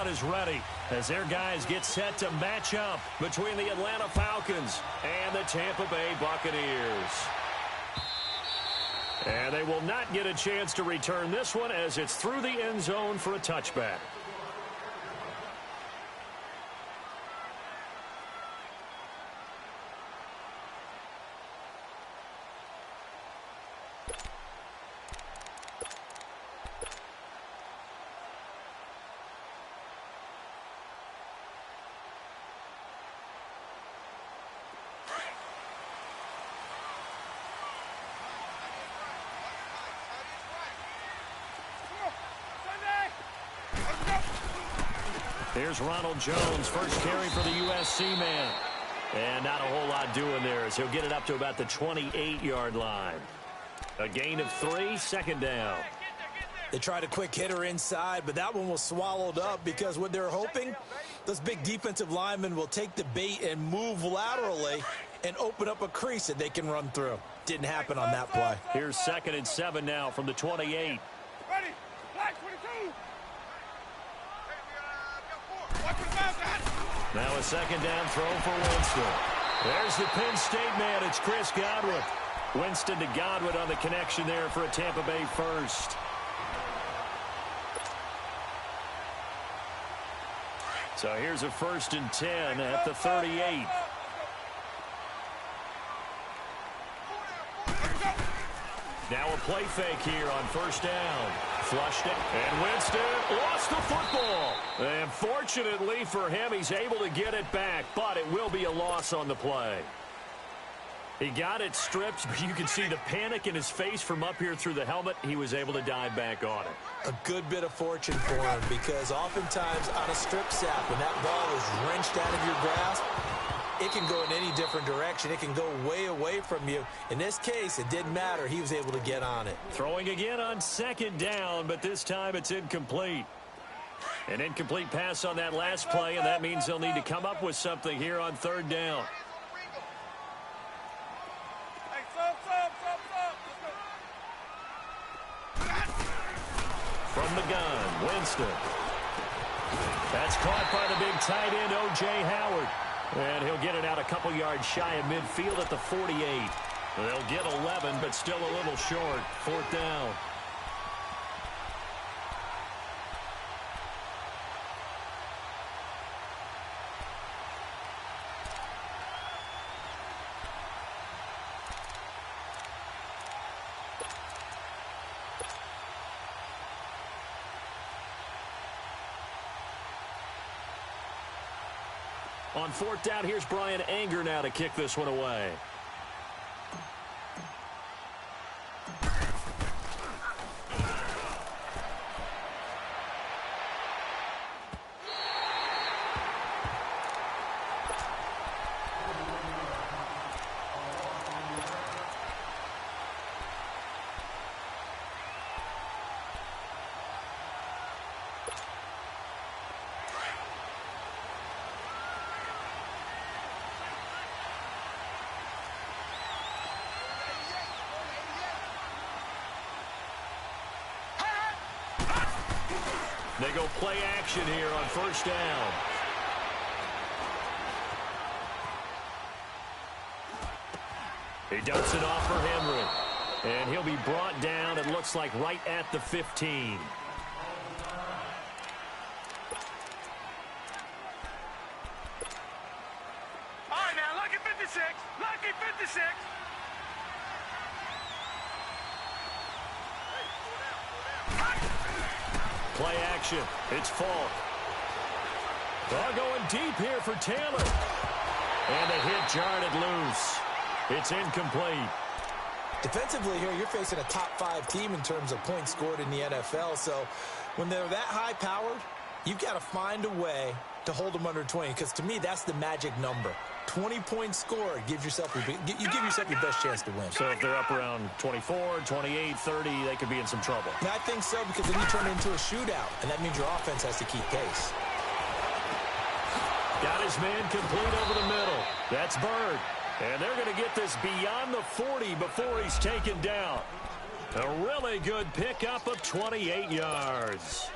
one is ready as their guys get set to match up between the Atlanta Falcons and the Tampa Bay Buccaneers. And they will not get a chance to return this one as it's through the end zone for a touchback. Here's Ronald Jones, first carry for the USC man. And not a whole lot doing there as he'll get it up to about the 28-yard line. A gain of 3, second down. They tried a quick hitter inside, but that one was swallowed up because what they're hoping, those big defensive linemen will take the bait and move laterally and open up a crease that they can run through. Didn't happen on that play. Here's 2nd and 7 now from the 28. Ready, flag 22. Now a second down throw for Winston. There's the Penn State man. It's Chris Godwin. Winston to Godwin on the connection there for a Tampa Bay first. So here's a 1st and 10 at the 38. Now a play fake here on 1st down. Flushed it, and Winston lost the football. And fortunately for him, he's able to get it back, but it will be a loss on the play. He got it stripped, but you can see the panic in his face from up here through the helmet. He was able to dive back on it. A good bit of fortune for him because oftentimes on a strip sack, when that ball is wrenched out of your grasp, it can go in any different direction. It can go way away from you. In this case, it didn't matter. He was able to get on it. Throwing again on 2nd down, but this time it's incomplete. An incomplete pass on that last play, and that means they'll need to come up with something here on 3rd down. From the gun, Winston. That's caught by the big tight end, O.J. Howard. And he'll get it out a couple yards shy of midfield at the 48. They'll get 11, but still a little short. 4th down. On 4th down, here's Brian Anger now to kick this one away. They go play action here on 1st down. He dumps it off for Henry. And he'll be brought down, it looks like, right at the 15. All right, now, lucky 56. Lucky 56. Play action. It's Falk. They're going deep here for Taylor. And the hit jarred it loose. It's incomplete. Defensively here, you're facing a top-5 team in terms of points scored in the NFL. So when they're that high-powered, you've got to find a way to hold them under 20. Because to me, that's the magic number. 20 points scored gives yourself you give yourself your best chance to win. So if they're up around 24, 28, 30, they could be in some trouble. And I think so, because then you turn it into a shootout, and that means your offense has to keep pace. Got his man complete over the middle. That's Bird. And they're going to get this beyond the 40 before he's taken down. A really good pickup of 28 yards.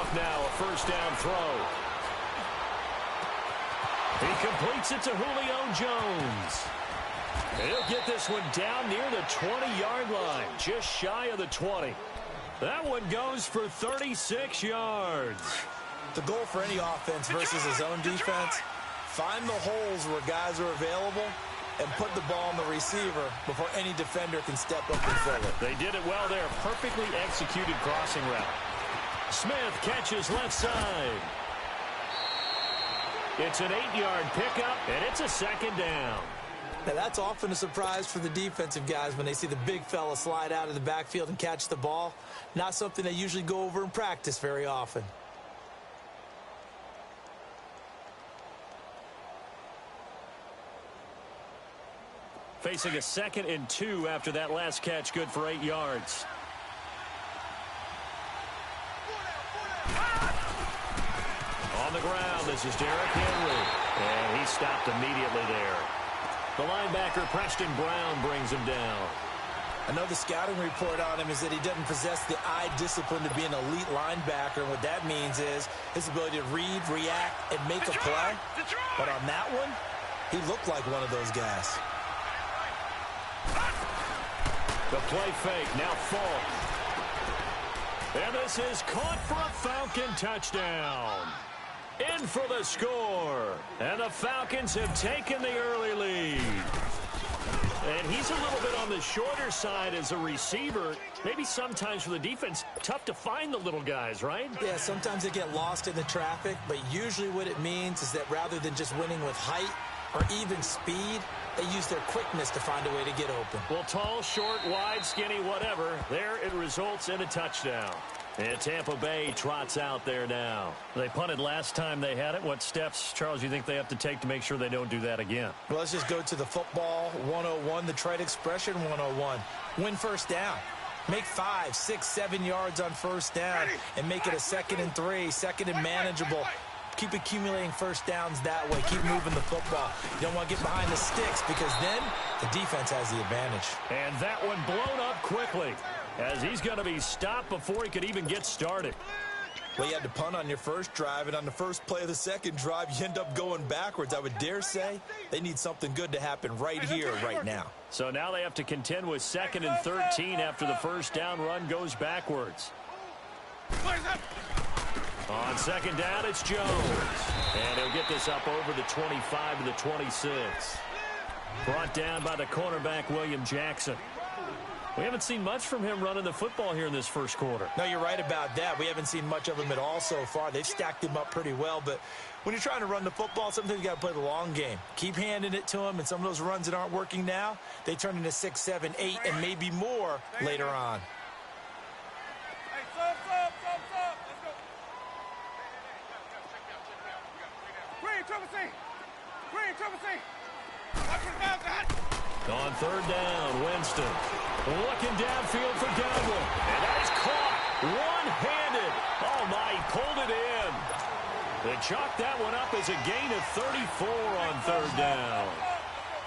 off now, a first down throw. He completes it to Julio Jones. He'll get this one down near the 20-yard line, just shy of the 20. That one goes for 36 yards. The goal for any offense versus his own defense, find the holes where guys are available and put the ball on the receiver before any defender can step up and fill it. They did it well there. Perfectly executed crossing route. Smith catches left side. It's an 8-yard pickup, and it's a second down. Now, that's often a surprise for the defensive guys when they see the big fella slide out of the backfield and catch the ball. Not something they usually go over in practice very often. Facing a 2nd and 2 after that last catch, good for 8 yards. On the ground, this is Derrick Henry. And he stopped immediately there. The linebacker, Preston Brown, brings him down. Another scouting report on him is that he doesn't possess the eye discipline to be an elite linebacker. And what that means is his ability to read, react, and make a play. But on that one, he looked like one of those guys. The play fake, now Falk. And this is caught for a Falcon touchdown. In for the score. And the Falcons have taken the early lead. And he's a little bit on the shorter side as a receiver. Maybe sometimes for the defense, tough to find the little guys, right? Yeah, sometimes they get lost in the traffic, but usually what it means is that rather than just winning with height or even speed, they use their quickness to find a way to get open. Well, tall, short, wide, skinny, whatever, there it results in a touchdown. And Tampa Bay trots out there now. They punted last time they had it. What steps, Charles, you think they have to take to make sure they don't do that again? Well, let's just go to the football 101, the trade expression 101. Win first down. Make 5, 6, 7 yards on first down and make it a 2nd and 3, 2nd and manageable. Keep accumulating first downs that way. Keep moving the football. You don't want to get behind the sticks because then the defense has the advantage. And that one blown up quickly as he's going to be stopped before he could even get started. Well, you had to punt on your first drive, and on the first play of the second drive, you end up going backwards. I would dare say they need something good to happen right here, right now. So now they have to contend with 2nd and 13 after the first down run goes backwards. On 2nd down, it's Jones. And he'll get this up over the 25 to the 26. Brought down by the cornerback, William Jackson. We haven't seen much from him running the football here in this first quarter. No, you're right about that. We haven't seen much of him at all so far. They've stacked him up pretty well, but when you're trying to run the football, sometimes you got to play the long game. Keep handing it to him, and some of those runs that aren't working now, they turn into 6, 7, 8, and maybe more later on. On 3rd down, Winston looking downfield for Godwin. And that is caught one-handed. Oh, my, he pulled it in. They chalked that one up as a gain of 34 on 3rd down.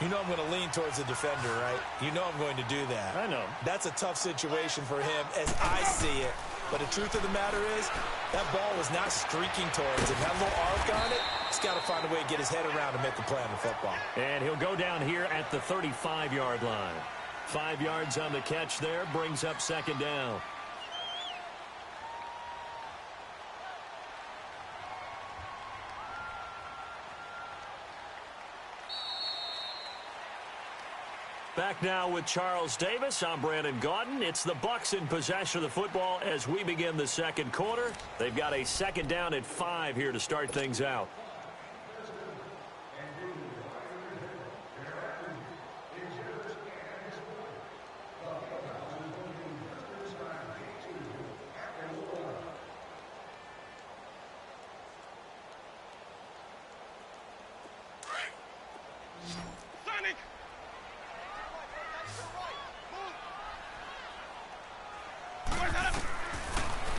You know I'm going to lean towards the defender, right? You know I'm going to do that. I know. That's a tough situation for him as I see it. But the truth of the matter is, that ball was not streaking towards him. Had a little arc on it. He's got to find a way to get his head around and make the play on the football. And he'll go down here at the 35-yard line. 5 yards on the catch there, brings up 2nd down. Back now with Charles Davis. I'm Brandon Gaudin. It's the Bucs in possession of the football as we begin the second quarter. They've got a 2nd down at 5 here to start things out.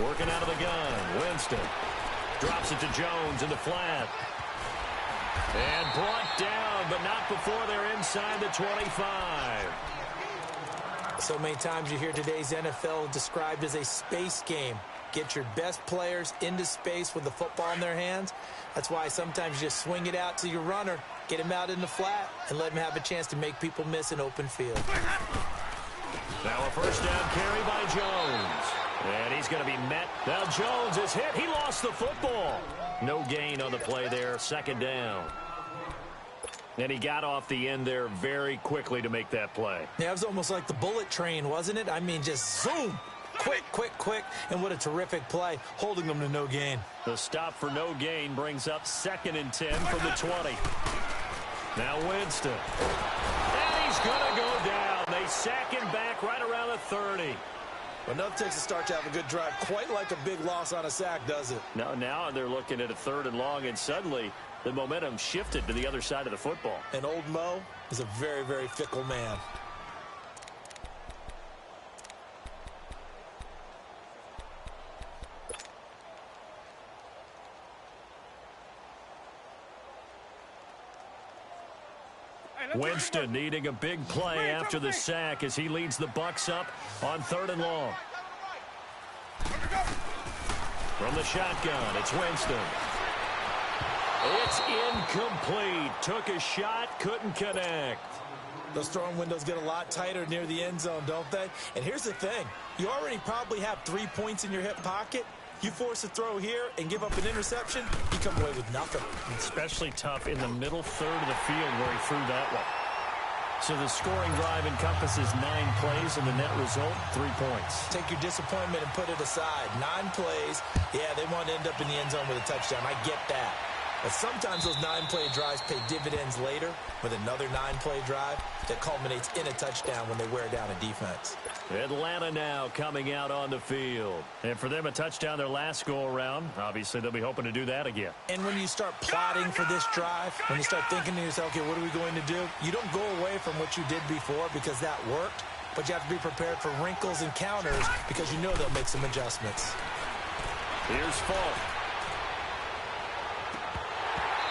Working out of the gun, Winston drops it to Jones in the flat. And brought down, but not before they're inside the 25. So many times you hear today's NFL described as a space game. Get your best players into space with the football in their hands. That's why sometimes you just swing it out to your runner, get him out in the flat, and let him have a chance to make people miss an open field. Now a first down carry by Jones. And he's going to be met. Now Jones is hit. He lost the football. No gain on the play there. Second down. And he got off the end there very quickly to make that play. Yeah, it was almost like the bullet train, wasn't it? I mean, just zoom. Quick, quick, quick. And what a terrific play, holding them to no gain. The stop for no gain brings up 2nd and 10 from the 20. Now Winston. And he's going to go down. They sack him back right around the 30. Enough takes a start to have a good drive. Quite like a big loss on a sack, does it? Now they're looking at a 3rd and long, and suddenly the momentum shifted to the other side of the football. And old Mo is a very, very fickle man. Winston needing a big play after the sack as he leads the Bucs up on 3rd and long. From the shotgun, it's Winston. It's incomplete. Took a shot, couldn't connect. Those throwing windows get a lot tighter near the end zone, don't they? And here's the thing. You already probably have 3 points in your hip pocket. You force a throw here and give up an interception, you come away with nothing. Especially tough in the middle third of the field where he threw that one. So the scoring drive encompasses 9 plays, and the net result, 3 points. Take your disappointment and put it aside. 9 plays. Yeah, they want to end up in the end zone with a touchdown. I get that. But sometimes those 9-play drives pay dividends later with another 9-play drive that culminates in a touchdown when they wear down a defense. Atlanta now coming out on the field. And for them, a touchdown their last go-around. Obviously, they'll be hoping to do that again. And when you start plotting for this drive, when you start thinking to yourself, okay, what are we going to do? You don't go away from what you did before because that worked, but you have to be prepared for wrinkles and counters because you know they'll make some adjustments. Here's Falk.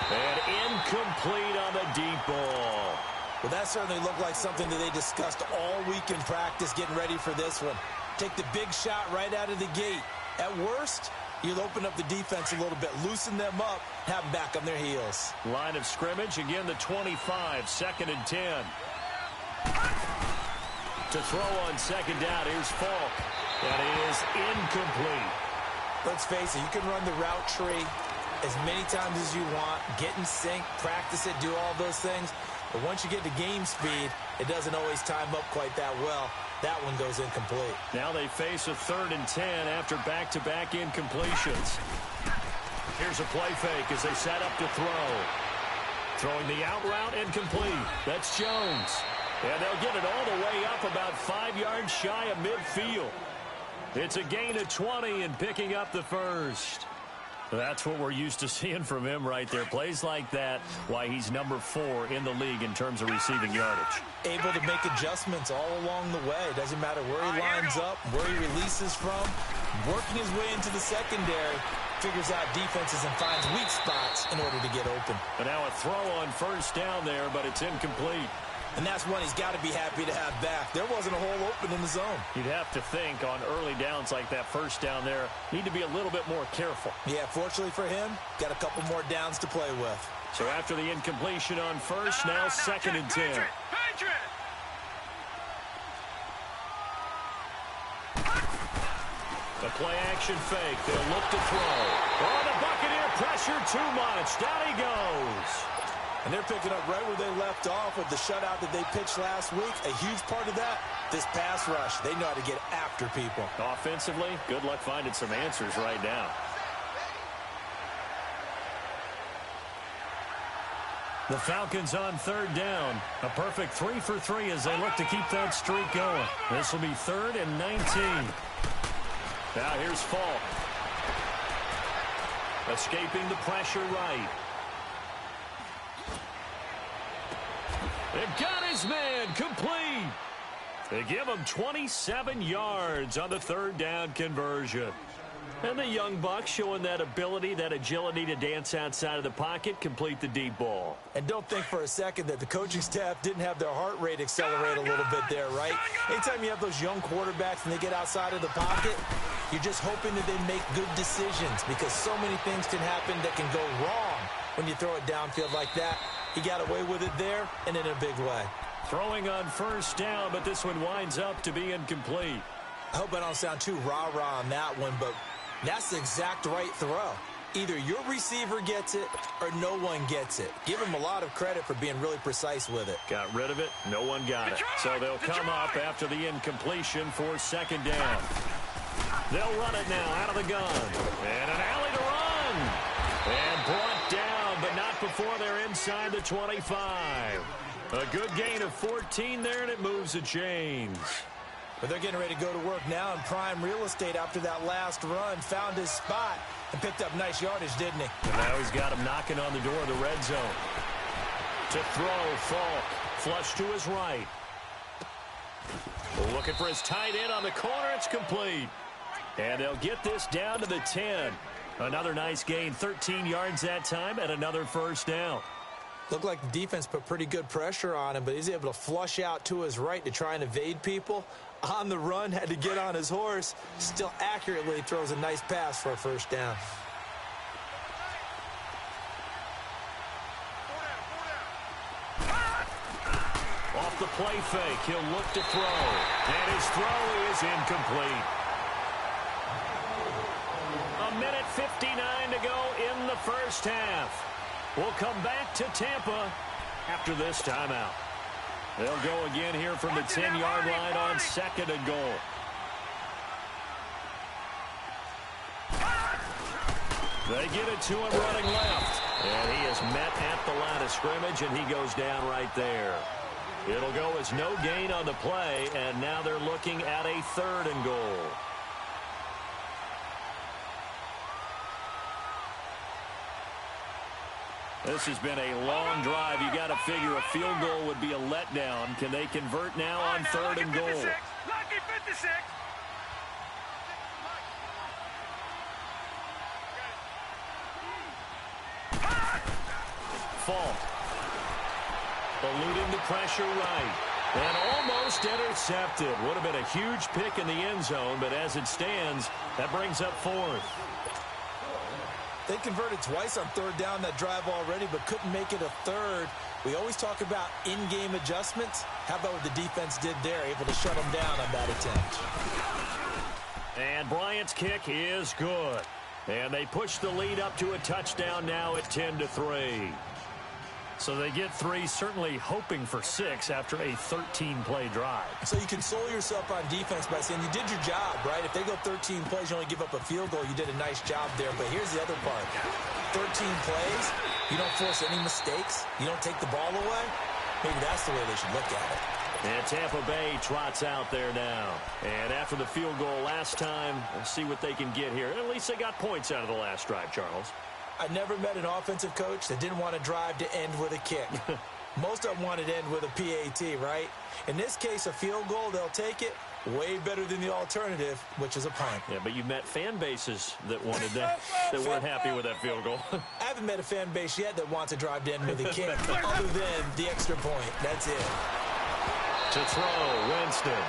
And incomplete on the deep ball. Well, that certainly looked like something that they discussed all week in practice getting ready for this one. Take the big shot right out of the gate. At worst, you'll open up the defense a little bit, loosen them up, have them back on their heels. Line of scrimmage, again the 25, 2nd and 10. To throw on 2nd down, here's Falk. And it is incomplete. Let's face it, you can run the route tree as many times as you want, get in sync, practice it, do all those things. But once you get to game speed, it doesn't always time up quite that well. That one goes incomplete. Now they face a 3rd and 10 after back-to-back incompletions. Here's a play fake as they set up to throw. Throwing the out route, incomplete. That's Jones. And they'll get it all the way up about 5 yards shy of midfield. It's a gain of 20 and picking up the first. That's what we're used to seeing from him right there. Plays like that, why he's number 4 in the league in terms of receiving yardage. Able to make adjustments all along the way. Doesn't matter where he lines up, where he releases from. Working his way into the secondary, figures out defenses and finds weak spots in order to get open. But now a throw on 1st down there, but it's incomplete. And that's one he's got to be happy to have back. There wasn't a hole open in the zone. You'd have to think on early downs like that 1st down there, need to be a little bit more careful. Yeah, fortunately for him, got a couple more downs to play with. So after the incompletion on 1st, now 2nd and 10. The play action fake. They'll look to throw. Oh, the Buccaneer pressure too much. Down he goes. And they're picking up right where they left off with the shutout that they pitched last week. A huge part of that, this pass rush. They know how to get after people. Offensively, good luck finding some answers right now. The Falcons on 3rd down. A perfect 3 for 3 as they look to keep that streak going. This will be 3rd and 19. Now here's Falk. Escaping the pressure right. They've got his man complete. They give him 27 yards on the 3rd down conversion. And the young Bucks showing that ability, that agility to dance outside of the pocket, complete the deep ball. And don't think for a second that the coaching staff didn't have their heart rate accelerate a little bit there, right? Anytime you have those young quarterbacks and they get outside of the pocket, You're just hoping that they make good decisions because so many things can happen that can go wrong when you throw it downfield like that. He got away with it there and in a big way. Throwing on first down, but this one winds up to be incomplete. I hope I don't sound too rah-rah on that one, but that's the exact right throw. Either your receiver gets it or no one gets it. Give him a lot of credit for being really precise with it. Got rid of it. No one got it. So they'll come up after the incompletion for second down. They'll run it now out of the gun. And an alley to run. And brought down, but not before they're inside the 25. A good gain of 14 there, and it moves the chains. But they're getting ready to go to work now in prime real estate after that last run. Found his spot and picked up nice yardage, didn't he? And now he's got him knocking on the door of the red zone. To throw, Falk. Flush to his right. Looking for his tight end on the corner. It's complete. And they'll get this down to the 10. Another nice gain, 13 yards that time, and another first down. Looked like the defense put pretty good pressure on him, but he's able to flush out to his right to try and evade people. On the run, had to get on his horse. Still accurately throws a nice pass for a first down. Off the play fake, he'll look to throw. And his throw is incomplete. A minute 59 to go in the first half. We'll come back to Tampa after this timeout. They'll go again here from the 10-yard line on second and goal. They get it to him running left. And he is met at the line of scrimmage, and he goes down right there. It'll go as no gain on the play, and now they're looking at a third and goal. This has been a long drive. You got to figure a field goal would be a letdown. Can they convert now on third and goal? Lucky 56. Falk. Eluding the pressure right. And almost intercepted. Would have been a huge pick in the end zone, but as it stands, that brings up fourth. They converted twice on third down that drive already, but couldn't make it a third. We always talk about in-game adjustments. How about what the defense did there, able to shut them down on that attempt? And Bryant's kick is good. And they push the lead up to a touchdown now at 10-3. So they get 3, certainly hoping for 6 after a 13-play drive. So you console yourself on defense by saying you did your job, right? If they go 13 plays, you only give up a field goal, you did a nice job there. But here's the other part. 13 plays, you don't force any mistakes, you don't take the ball away. Maybe that's the way they should look at it. And Tampa Bay trots out there now. And after the field goal last time, we'll see what they can get here. At least they got points out of the last drive, Charles. I never met an offensive coach that didn't want to drive to end with a kick. Most of them wanted to end with a PAT, right? In this case, a field goal, they'll take it. Way better than the alternative, which is a punt. Yeah, but you've met fan bases that wanted that, that weren't happy with that field goal. I haven't met a fan base yet that wants to drive to end with a kick, other than the extra point. That's it. To throw, Winston.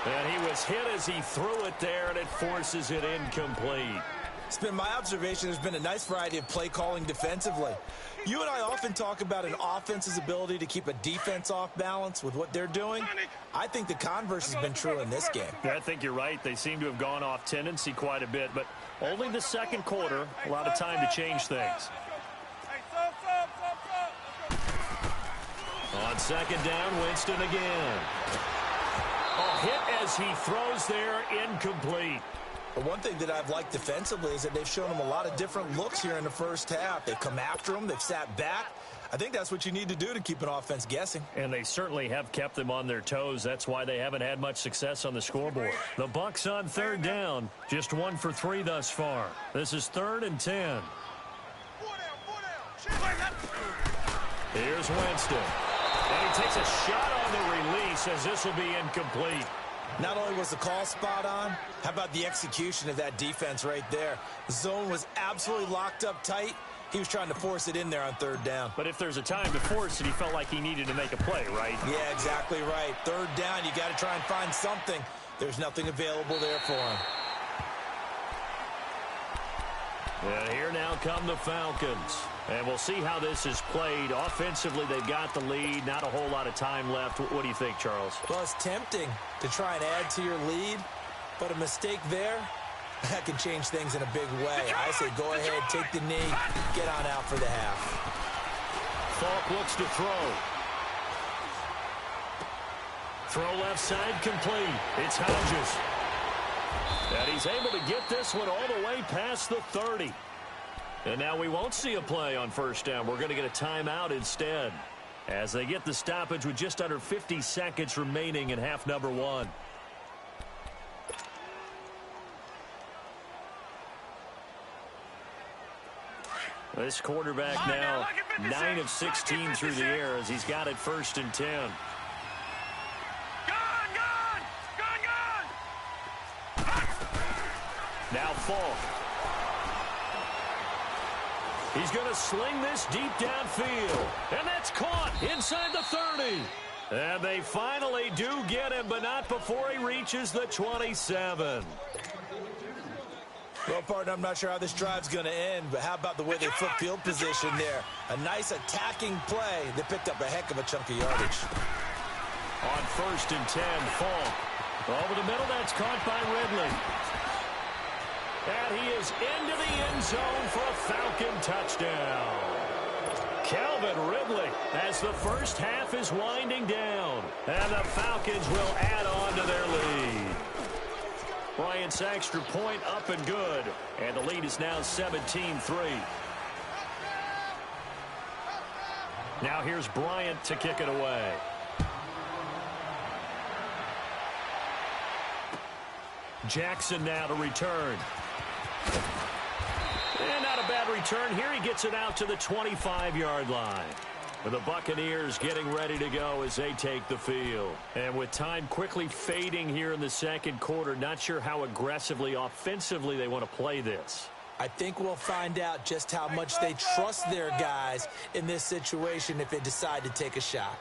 And he was hit as he threw it there, and it forces it incomplete. It's been my observation there's been a nice variety of play calling defensively. You and I often talk about an offense's ability to keep a defense off balance with what they're doing. I think the converse has been true in this game. Yeah, I think you're right. They seem to have gone off tendency quite a bit, but only the second quarter, a lot of time to change things. On second down, Winston again. A hit as he throws there, incomplete. But one thing that I've liked defensively is that they've shown them a lot of different looks here in the first half. They've come after them. They've sat back. I think that's what you need to do to keep an offense guessing. And they certainly have kept them on their toes. That's why they haven't had much success on the scoreboard. The Bucs on third down. Just 1 for 3 thus far. This is 3rd and 10. Here's Winston. And he takes a shot on the release as this will be incomplete. Not only was the call spot on, how about the execution of that defense right there? The zone was absolutely locked up tight. He was trying to force it in there on third down. But if there's a time to force it, he felt like he needed to make a play, right? Yeah, exactly right. Third down, you got to try and find something. There's nothing available there for him. And here now come the Falcons. And we'll see how this is played. Offensively, they've got the lead. Not a whole lot of time left. What do you think, Charles? Well, it's tempting to try and add to your lead, but a mistake there, that can change things in a big way. I say go ahead, take the knee, get on out for the half. Falk looks to throw. Throw left side complete. It's Hodges. And he's able to get this one all the way past the 30. And now we won't see a play on first down. We're going to get a timeout instead as they get the stoppage with just under 50 seconds remaining in half number 1. This quarterback now 9 of 16 through the air as he's got it 1st and 10. Now Falk. He's going to sling this deep downfield. And that's caught inside the 30. And they finally do get him, but not before he reaches the 27. Well, partner, I'm not sure how this drive's going to end, but how about the way they flip field position there? A nice attacking play. They picked up a heck of a chunk of yardage. On 1st and 10, Falk. Over the middle, that's caught by Ridley. And he is into the end zone for a Falcon touchdown. Calvin Ridley as the first half is winding down. And the Falcons will add on to their lead. Bryant's extra point up and good. And the lead is now 17-3. Now here's Bryant to kick it away. Jackson now to return. And not a bad return here. He gets it out to the 25-yard line. The Buccaneers getting ready to go as they take the field. And with time quickly fading here in the second quarter, not sure how aggressively, offensively they want to play this. I think we'll find out just how much they trust their guys in this situation if they decide to take a shot.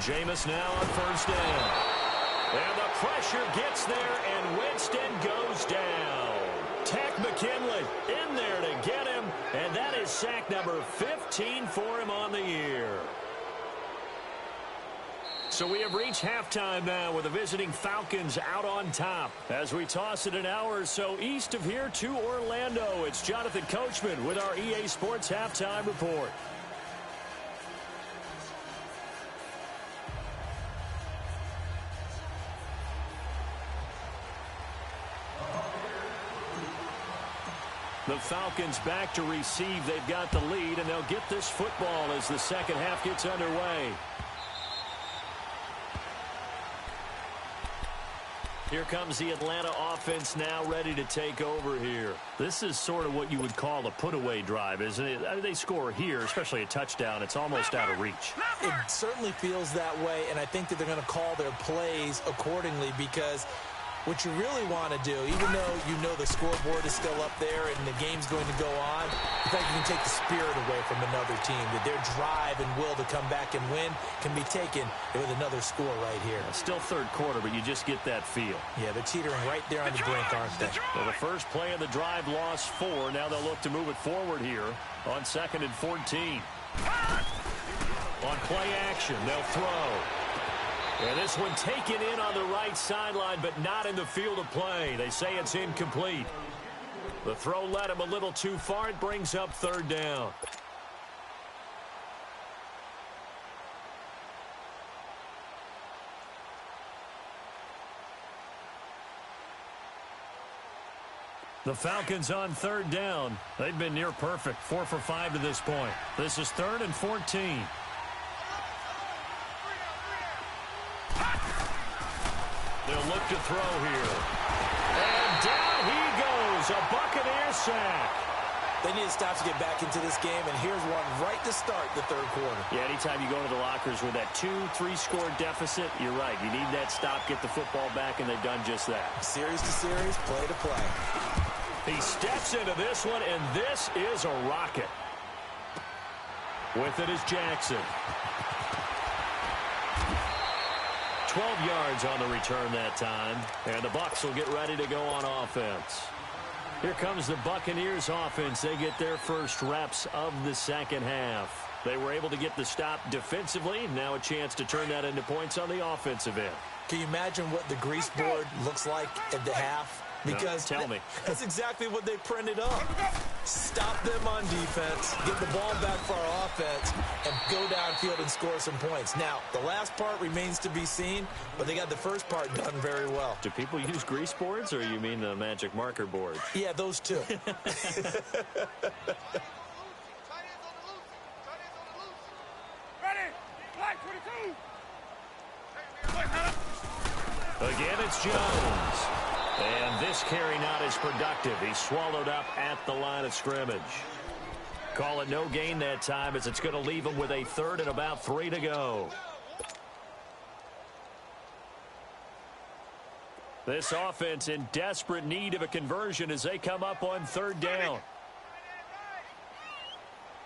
Jameis now on 1st down. And the pressure gets there, and Winston goes down. Tech McKinley in there to get him, and that is sack number 15 for him on the year. So we have reached halftime now with the visiting Falcons out on top. As we toss it an hour or so east of here to Orlando, it's Jonathan Coachman with our EA Sports Halftime Report. The Falcons back to receive. They've got the lead, and they'll get this football as the second half gets underway. Here comes the Atlanta offense now ready to take over here. This is sort of what you would call a put-away drive, isn't it? I mean, they score here, especially a touchdown. It's almost out of reach. It certainly feels that way, and I think that they're going to call their plays accordingly because what you really want to do, even though you know the scoreboard is still up there and the game's going to go on, in fact, you can take the spirit away from another team, that their drive and will to come back and win can be taken with another score right here. Still third quarter, but you just get that feel. Yeah, they're teetering right there on the brink, aren't they? Well, the first play of the drive lost 4. Now they'll look to move it forward here on 2nd and 14. On play action, they'll throw. And this one taken in on the right sideline, but not in the field of play. They say it's incomplete. The throw led him a little too far. It brings up 3rd down. The Falcons on 3rd down. They've been near perfect, 4 for 5 to this point. This is 3rd and 14. They'll look to throw here. And down he goes. A Buccaneer sack. They need to stop to get back into this game, and here's one right to start the 3rd quarter. Yeah, anytime you go to the lockers with that 2-3 score deficit, you're right. You need that stop, get the football back, and they've done just that. Series to series, play to play. He steps into this one, and this is a rocket. With it is Jackson. 12 yards on the return that time, and the Bucs will get ready to go on offense. Here comes the Buccaneers offense. They get their first reps of the second half. They were able to get the stop defensively. Now a chance to turn that into points on the offensive end. Can you imagine what the grease board looks like at the half? Because no, tell me. That's exactly what they printed up. Stop them on defense, get the ball back for our offense, and go downfield and score some points. Now, the last part remains to be seen, but they got the first part done very well. Do people use grease boards, or you mean the magic marker board? Yeah, those two. Again, it's Jones. And this carry not as productive. He's swallowed up at the line of scrimmage. Call it no gain that time, as it's going to leave him with a third and about 3 to go. This offense in desperate need of a conversion as they come up on third down.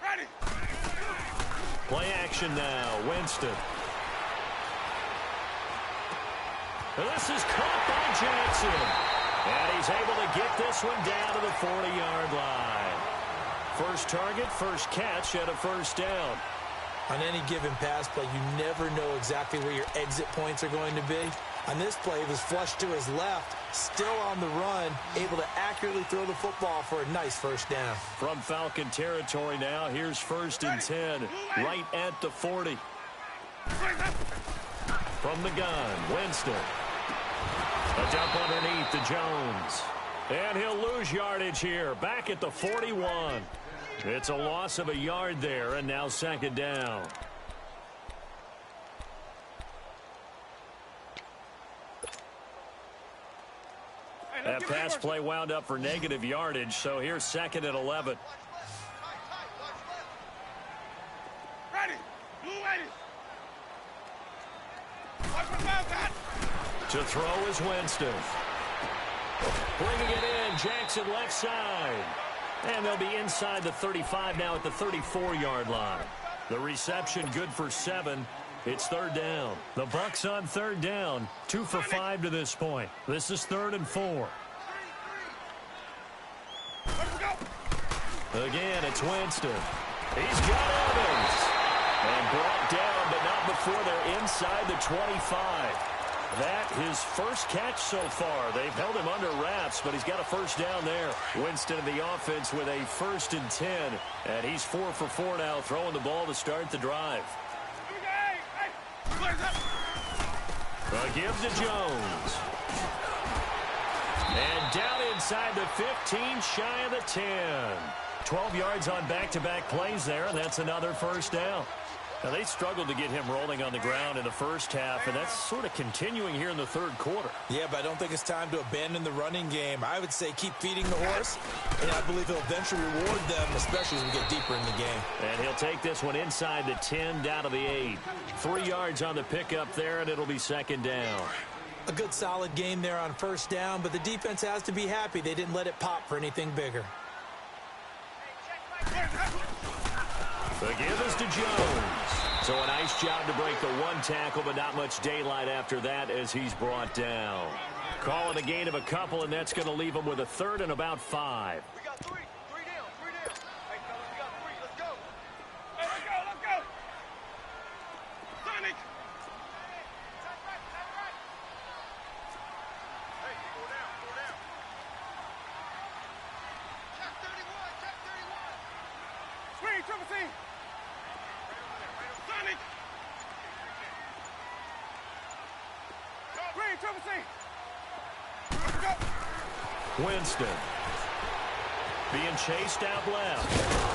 Ready. Play action now. Winston. This is caught by Jackson. And he's able to get this one down to the 40-yard line. First target, first catch, and a first down. On any given pass play, you never know exactly where your exit points are going to be. On this play, he was flushed to his left, still on the run, able to accurately throw the football for a nice first down. From Falcon territory now, here's 1st and 10, right at the 40. From the gun, Winston. A dump underneath to Jones. And he'll lose yardage here, back at the 41. It's a loss of a yard there, and now second down. That pass play wound up for negative yardage, so here's 2nd and 11. Ready. Blue ready. Watch about that. To throw is Winston. Bringing it in, Jackson left side. And they'll be inside the 35 now at the 34-yard line. The reception good for 7. It's third down. The Bucs on third down. 2 for 5 to this point. This is 3rd and 4. Again, it's Winston. He's got Evans. And brought down, but not before they're inside the 25. That his first catch so far. They've held him under wraps, but he's got a first down there. Winston in the offense with a 1st and 10. And he's 4 for 4 now, throwing the ball to start the drive. A give to Jones. And down inside the 15, shy of the 10. 12 yards on back-to-back plays there, and that's another first down. Now, they struggled to get him rolling on the ground in the first half, and that's sort of continuing here in the third quarter. Yeah, but I don't think it's time to abandon the running game. I would say keep feeding the horse, and I believe he'll eventually reward them, especially as we get deeper in the game. And he'll take this one inside the 10, down to the 8. 3 yards on the pickup there, and it'll be second down. A good solid game there on first down, but the defense has to be happy they didn't let it pop for anything bigger. The give is to Jones. So a nice job to break the one tackle, but not much daylight after that as he's brought down. Call it a gain of a couple, and that's going to leave him with a 3rd and about 5. We got 3. 3 down. 3 down. Hey, fellas, we got 3. Let's go. Hey, let's go. Let's go. Sonic. Hey, 4 down. 4 down. Check 31. Check 31. Screen, triple C. Sonic. Screen, triple C. Let's go. Winston being chased out left.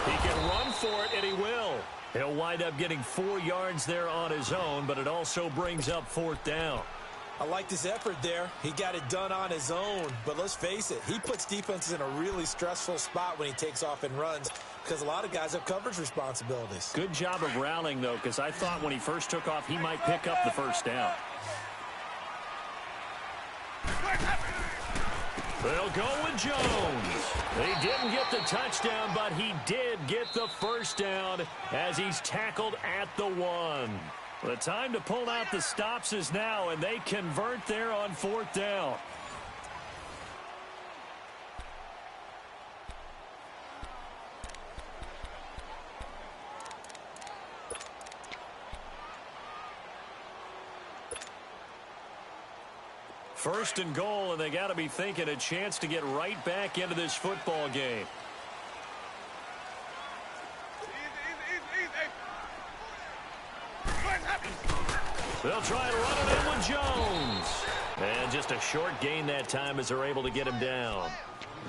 He can run for it, and he will. He'll wind up getting 4 yards there on his own, but it also brings up 4th down. I liked his effort there. He got it done on his own. But let's face it, he puts defenses in a really stressful spot when he takes off and runs because a lot of guys have coverage responsibilities. Good job of rallying, though, because I thought when he first took off, he might pick up the first down. They'll go with Jones. He didn't get the touchdown, but he did get the first down as he's tackled at the 1. The time to pull out the stops is now, and they convert there on 4th down. First and goal, and they got to be thinking a chance to get right back into this football game. They'll try and run it in with Jones. And just a short gain that time as they're able to get him down.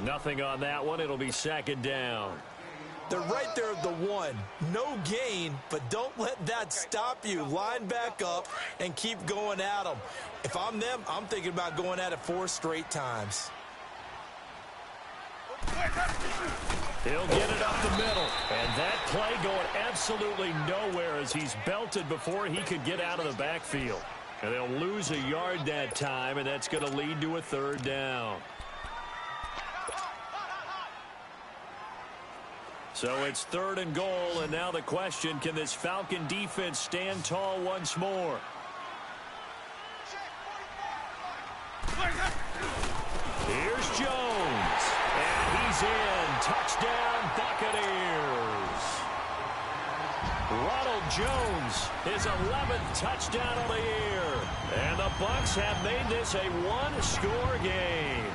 Nothing on that one. It'll be second down. They're right there at the one. No gain, but don't let that stop you. Line back up and keep going at them. If I'm them, I'm thinking about going at it 4 straight times. He'll get it up the middle. And that play going absolutely nowhere as he's belted before he could get out of the backfield. And they'll lose a yard that time, and that's going to lead to a third down. So it's third and goal, and now the question, can this Falcon defense stand tall once more? Here's Jones, and he's in. Touchdown, Buccaneers. Ronald Jones, his 11th touchdown of the year. And the Bucs have made this a one-score game.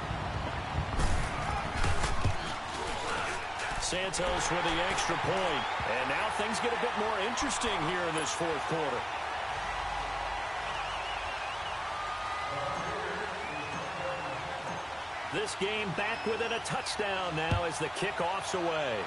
Santos with the extra point. And now things get a bit more interesting here in this fourth quarter. This game back within a touchdown now as the kickoff's away.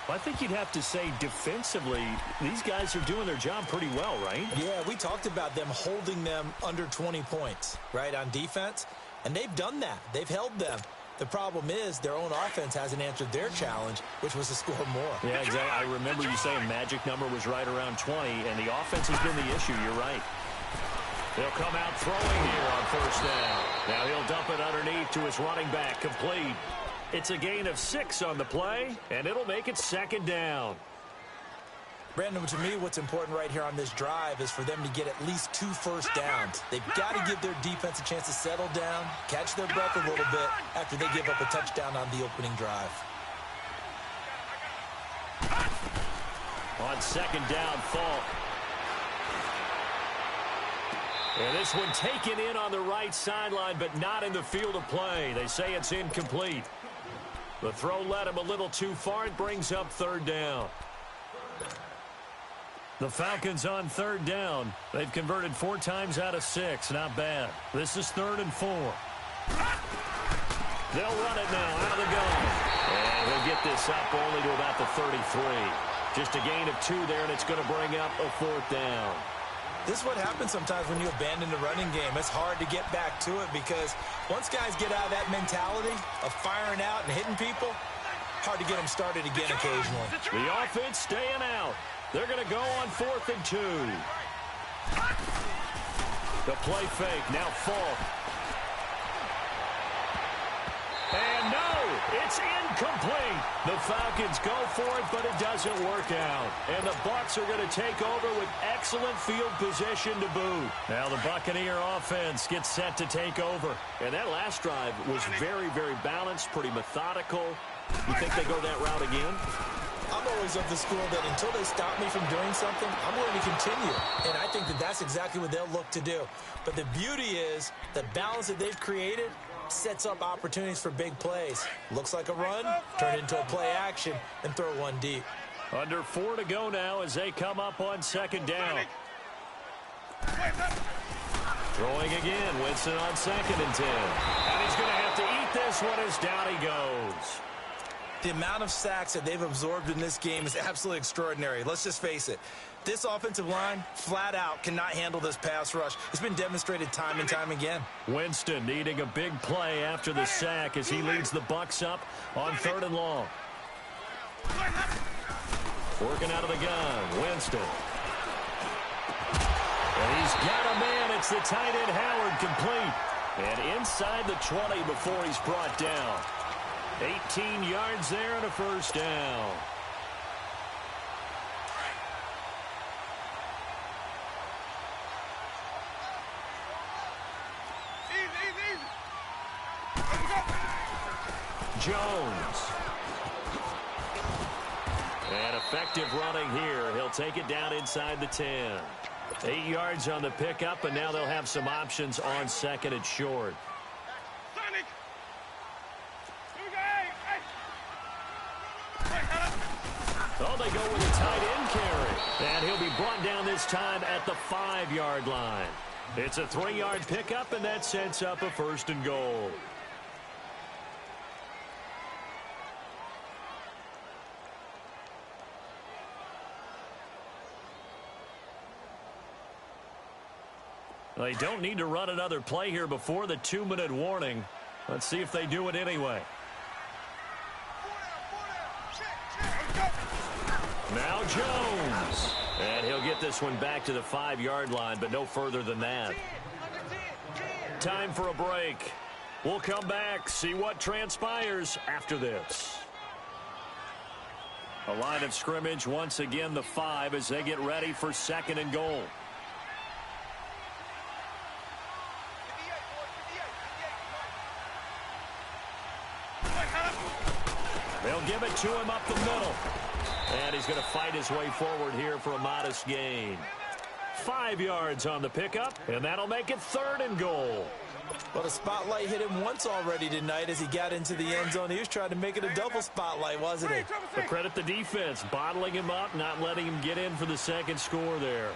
I think you'd have to say defensively, these guys are doing their job pretty well, right? Yeah, we talked about them holding them under 20 points, right, on defense. And they've done that. They've held them. The problem is their own offense hasn't answered their challenge, which was to score more. Yeah, exactly. I remember you saying magic number was right around 20, and the offense has been the issue. You're right. He'll come out throwing here on first down. Now he'll dump it underneath to his running back, complete. It's a gain of 6 on the play, and it'll make it second down. Brandon, to me, what's important right here on this drive is for them to get at least 2 first downs. They've got to give their defense a chance to settle down, catch their breath a little bit after they give up a touchdown on the opening drive. On second down, Falk. And this one taken in on the right sideline, but not in the field of play. They say it's incomplete. The throw led him a little too far. It brings up third down. The Falcons on third down. They've converted 4 times out of 6. Not bad. This is 3rd and 4. They'll run it now out of the gun. And he'll get this up only to about the 33. Just a gain of 2 there, and it's going to bring up a 4th down. This is what happens sometimes when you abandon the running game. It's hard to get back to it because once guys get out of that mentality of firing out and hitting people, hard to get them started again occasionally. The offense staying out. They're going to go on 4th and 2. The play fake, now Falk. And no, it's incomplete. The Falcons go for it, but it doesn't work out. And the Bucs are going to take over with excellent field position to boot. Now the Buccaneer offense gets set to take over. And that last drive was very, very balanced, pretty methodical. You think they go that route again? I'm always of the school that until they stop me from doing something, I'm going to continue. And I think that that's exactly what they'll look to do. But the beauty is the balance that they've created sets up opportunities for big plays. Looks like a run, turn into a play action, and throw one deep. Under 4 to go now as they come up on second down. Throwing again, Winston on 2nd and 10. And he's going to have to eat this one as down he goes. The amount of sacks that they've absorbed in this game is absolutely extraordinary. Let's just face it. This offensive line, flat out, cannot handle this pass rush. It's been demonstrated time and time again. Winston needing a big play after the sack as he leads the Bucs up on 3rd and long. Working out of the gun, Winston. And he's got a man. It's the tight end, Howard, complete. And inside the 20 before he's brought down. 18 yards there and a first down. Jones. And effective running here. He'll take it down inside the 10. 8 yards on the pickup, and now they'll have some options on second and short. Sonic! Oh, they go with a tight end carry. And he'll be brought down this time at the 5-yard line. It's a 3-yard pickup, and that sets up a 1st and goal. They don't need to run another play here before the 2-minute warning. Let's see if they do it anyway. Now Jones. And he'll get this one back to the 5-yard line, but no further than that. Time for a break. We'll come back, see what transpires after this. A line of scrimmage, once again the 5 as they get ready for 2nd and goal. They'll give it to him up the middle. And he's going to fight his way forward here for a modest gain. 5 yards on the pickup, and that'll make it 3rd and goal. Well, the spotlight hit him once already tonight as he got into the end zone. He was trying to make it a double spotlight, wasn't he? But credit the defense, bottling him up, not letting him get in for the 2nd score there.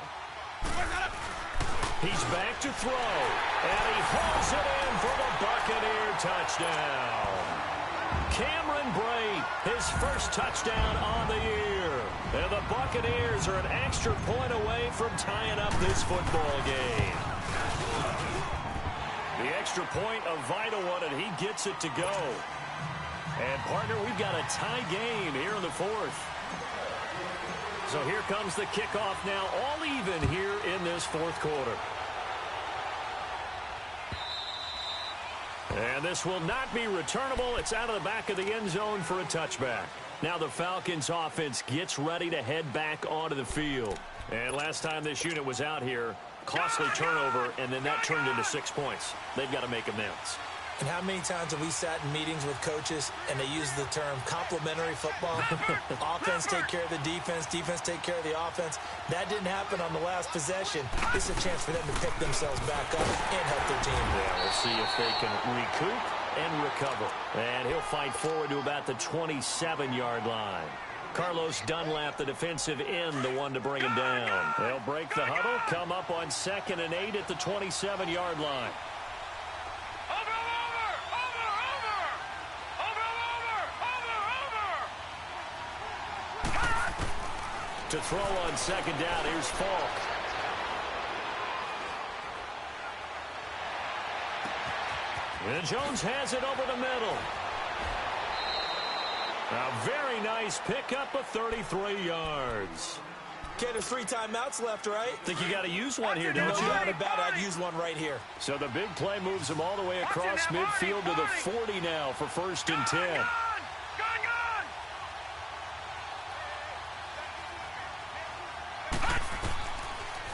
He's back to throw, and he hauls it in for the Buccaneer touchdown. Cameron Brate, his 1st touchdown on the year. And the Buccaneers are an extra point away from tying up this football game. The extra point, a vital one, and he gets it to go. And, partner, we've got a tie game here in the 4th. So here comes the kickoff now, all even here in this 4th quarter. And this will not be returnable. It's out of the back of the end zone for a touchback. Now the Falcons offense gets ready to head back onto the field. And last time this unit was out here, costly turnover, and then that turned into 6 points. They've got to make amends. And how many times have we sat in meetings with coaches and they use the term complementary football? Offense take care of the defense, defense take care of the offense. That didn't happen on the last possession. This is a chance for them to pick themselves back up and help their team. Yeah, we'll see if they can recoup and recover. And he'll fight forward to about the 27-yard line. Carlos Dunlap, the defensive end, the one to bring him down. They'll break the huddle, come up on 2nd and 8 at the 27-yard line. To throw on 2nd down, here's Falk. And Jones has it over the middle. A very nice pickup of 33 yards. Okay, there's 3 timeouts left, right? Think you got to use one here, don't you? No doubt about it. I'd use one right here. So the big play moves them all the way across midfield to the 40 now for 1st and 10.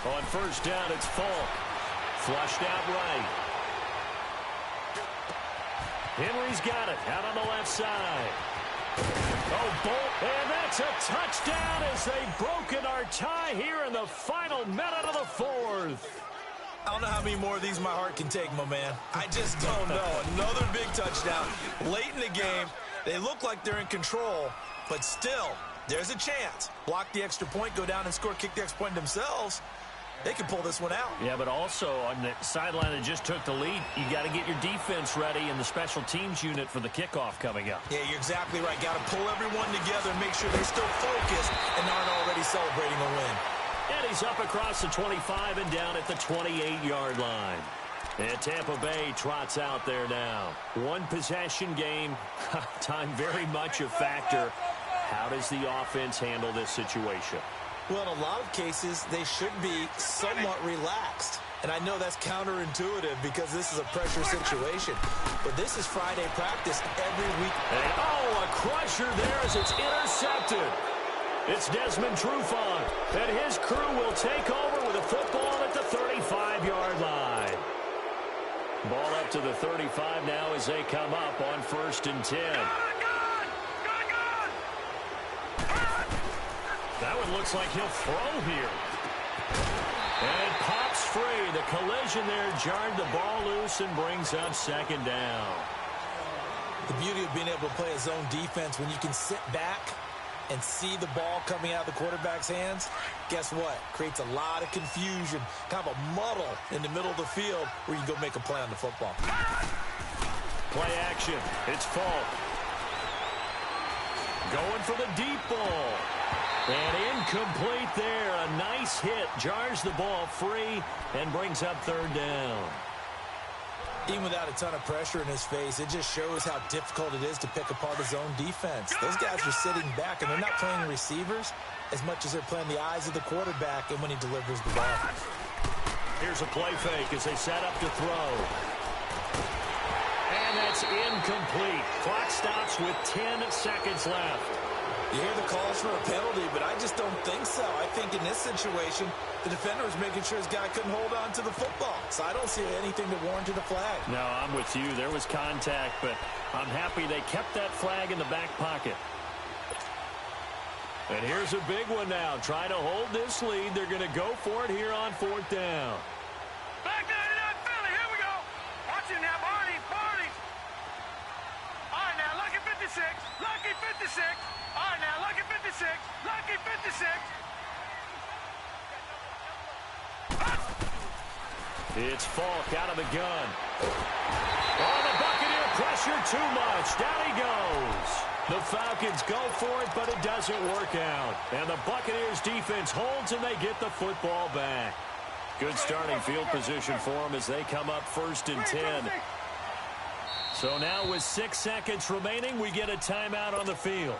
On 1st down, it's Falk. Flushed out right. Henry's got it out on the left side. Oh, Bolt, and that's a touchdown as they've broken our tie here in the final minute of the 4th. I don't know how many more of these my heart can take, my man. I just don't know. Another big touchdown. Late in the game, they look like they're in control, but still, there's a chance. Block the extra point, go down and score, kick the extra point themselves. They can pull this one out. Yeah, but also on the sideline that just took the lead, you got to get your defense ready and the special teams unit for the kickoff coming up. Yeah, you're exactly right. Got to pull everyone together and make sure they still focused and aren't already celebrating a win. And he's up across the 25 and down at the 28-yard line. And Tampa Bay trots out there now. One possession game. Time very much a factor. How does the offense handle this situation? Well, in a lot of cases, they should be somewhat relaxed. And I know that's counterintuitive because this is a pressure situation. But this is Friday practice every week. And, oh, a crusher there as it's intercepted. It's Desmond Trufant, and his crew will take over with a football at the 35-yard line. Ball up to the 35 now as they come up on 1st and 10. That one looks like he'll throw here. And it pops free. The collision there jarred the ball loose and brings up second down. The beauty of being able to play a zone defense when you can sit back and see the ball coming out of the quarterback's hands, guess what? Creates a lot of confusion, kind of a muddle in the middle of the field where you go make a play on the football. Play action. It's Falk. Going for the deep ball. And incomplete there. A nice hit. Jars the ball free and brings up third down. Even without a ton of pressure in his face, it just shows how difficult it is to pick apart his own defense. Those guys are sitting back, and they're not playing receivers as much as they're playing the eyes of the quarterback and when he delivers the ball. Here's a play fake as they set up to throw. And that's incomplete. Clock stops with 10 seconds left. You hear the calls for a penalty, but I just don't think so. I think in this situation, the defender was making sure his guy couldn't hold on to the football. So I don't see anything that warranted a flag. No, I'm with you. There was contact, but I'm happy they kept that flag in the back pocket. And here's a big one now. Trying to hold this lead. They're going to go for it here on fourth down. Back 99 Philly, here we go. Watch it now, Barney. All right, now, lucky 56. Lucky 56. All right, now, lucky 56. Lucky 56. It's Falk out of the gun. Oh, the Buccaneer pressure too much. Down he goes. The Falcons go for it, but it doesn't work out. And the Buccaneers defense holds and they get the football back. Good starting field position for them as they come up first and 10. So now with 6 seconds remaining, we get a timeout on the field.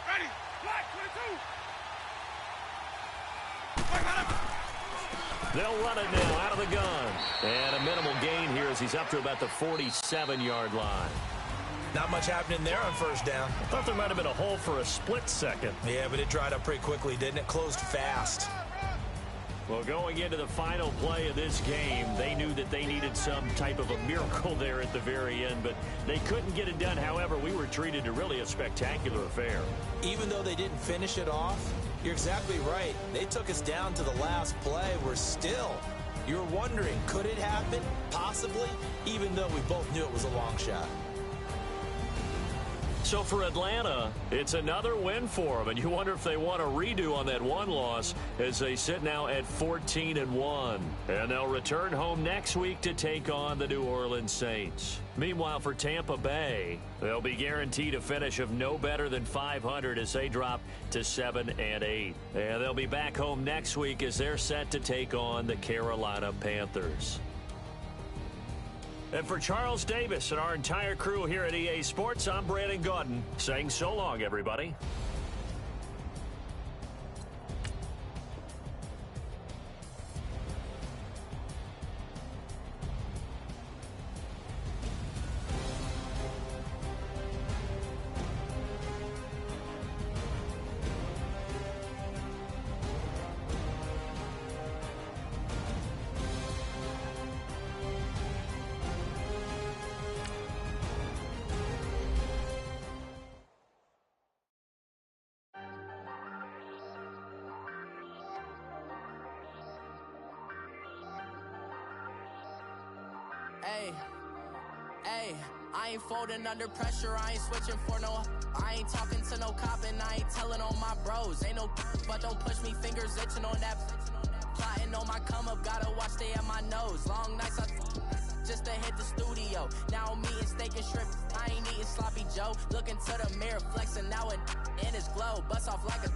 Ready, black 22. They'll run it now out of the gun. And a minimal gain here as he's up to about the 47-yard line. Not much happening there on first down. I thought there might have been a hole for a split second. Yeah, but it dried up pretty quickly, didn't it? Closed fast. Well, going into the final play of this game, they knew that they needed some type of a miracle there at the very end, but they couldn't get it done. However, we were treated to really a spectacular affair. Even though they didn't finish it off, you're exactly right. They took us down to the last play. You're wondering, could it happen? Possibly, even though we both knew it was a long shot. So for Atlanta, it's another win for them, and you wonder if they want a redo on that one loss as they sit now at 14-1. And they'll return home next week to take on the New Orleans Saints. Meanwhile, for Tampa Bay, they'll be guaranteed a finish of no better than 500 as they drop to 7-8. And they'll be back home next week as they're set to take on the Carolina Panthers. And for Charles Davis and our entire crew here at EA Sports, I'm Brandon Gaudin saying so long, everybody. Hey, I ain't folding under pressure, I ain't switching for no. I ain't talking to no cop and I ain't telling on my bros. Ain't no but don't push me, fingers itching on that. Plotting on my come up, gotta watch stay at my nose. Long nights just to hit the studio. Now I'm eating steak and shrimp, I ain't eating sloppy Joe. Looking to the mirror, flexing now and in his glow. Bust off like a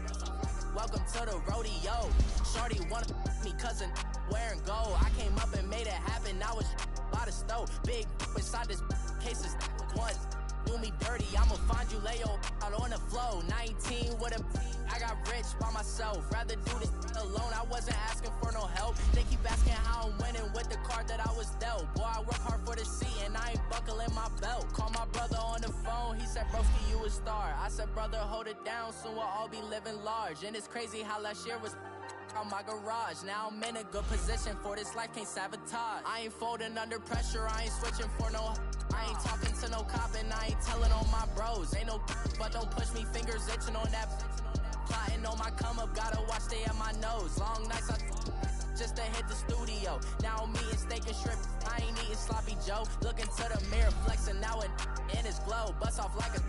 welcome to the rodeo. Shorty wanna me cousin wearing gold. I came up and made it happen, now it's by the stove. Big inside this cases one. Do me dirty, I'ma find you, lay your out on the floor. 19 with a I got rich by myself. Rather do this alone, I wasn't asking for no help. They keep asking how I'm winning with the card that I was dealt. Boy, I work hard for the seat and I ain't buckling my belt. Call my brother on the phone, he said, broski, you a star. I said, brother, hold it down, soon we'll all be living large. And it's crazy how last year was out my garage. Now I'm in a good position for this life, can't sabotage. I ain't folding under pressure, I ain't switching for no. I ain't talking to no cop and I ain't telling on my bros. Ain't no but don't push me, fingers itching on that. Plotting on my come up, gotta watch stay at my nose. Long nights I just to hit the studio. Now I'm eating steak and shrimp, I ain't eating sloppy Joe. Looking to the mirror, flexing now and in his glow. Bust off like a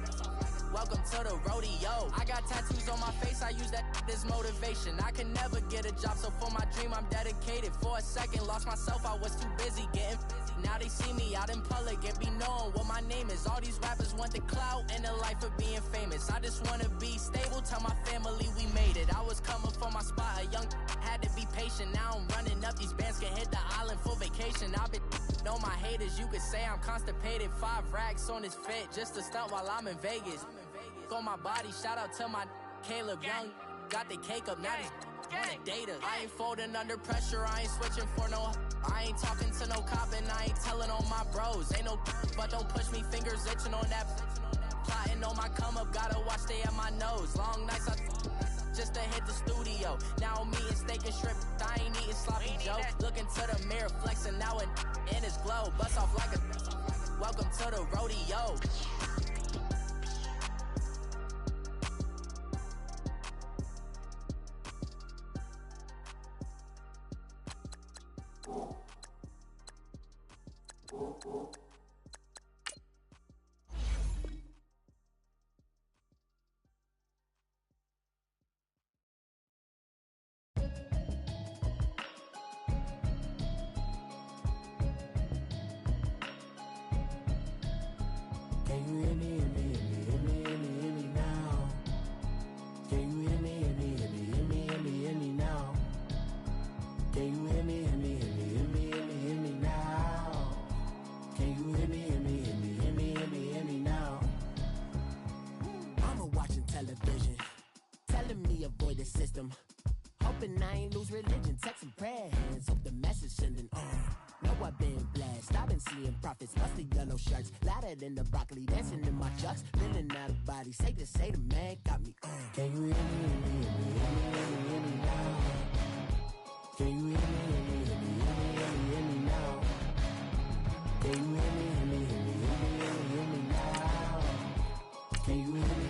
welcome to the rodeo. I got tattoos on my face, I use that as motivation. I can never get a job, so for my dream I'm dedicated. For a second, lost myself, I was too busy getting busy. Now they see me out in public and be knowing what my name is. All these rappers want the clout and the life of being famous. I just wanna be stable, tell my family we made it. I was coming for my spot, a young had to be patient. Now I'm running up, these bands can hit the island for vacation. I've been on my haters, you could say I'm constipated. 5 racks on his fit, just to stunt while I'm in Vegas. On my body, shout out to my Caleb Young. Got the cake up, now this wanna date us. I ain't folding under pressure, I ain't switching for no. I ain't talking to no cop and I ain't telling on my bros. Ain't no but don't push me, fingers itching on that. Plotting on my come up, gotta watch stay at my nose. Long nights I just to hit the studio. Now I'm eating steak and shrimp, I ain't eating sloppy Joe. Looking to the mirror, flexing now and in his glow. Bust off like a welcome to the rodeo. Can you hear me, hear me, hear me, hear me, hear me, hear me now? Can you hear me, hear me, hear me, hear me, hear me, hear me now? Can you hear me, hear me, hear me, hear me, hear me, hear me now? Can you hear me, hear me, hear me, hear me, hear me, hear me now? Mama watching television, telling me avoid the system. Hoping I ain't lose religion, texting prayer hands, hope the message sending on. Know I've been blessed, I've been seeing prophets, musty yellow shirts, louder than the broccoli, dancing in my chucks, feeling out of body, say to say the man got me on. Can you hear me, hear me, hear me, hear me, hear me, hear me now? Can you hear me, hear me, hear me, hear me, hear me, hear me now? Can you hear me, hear me, hear me, hear me, hear me, hear me now? Can you hear me?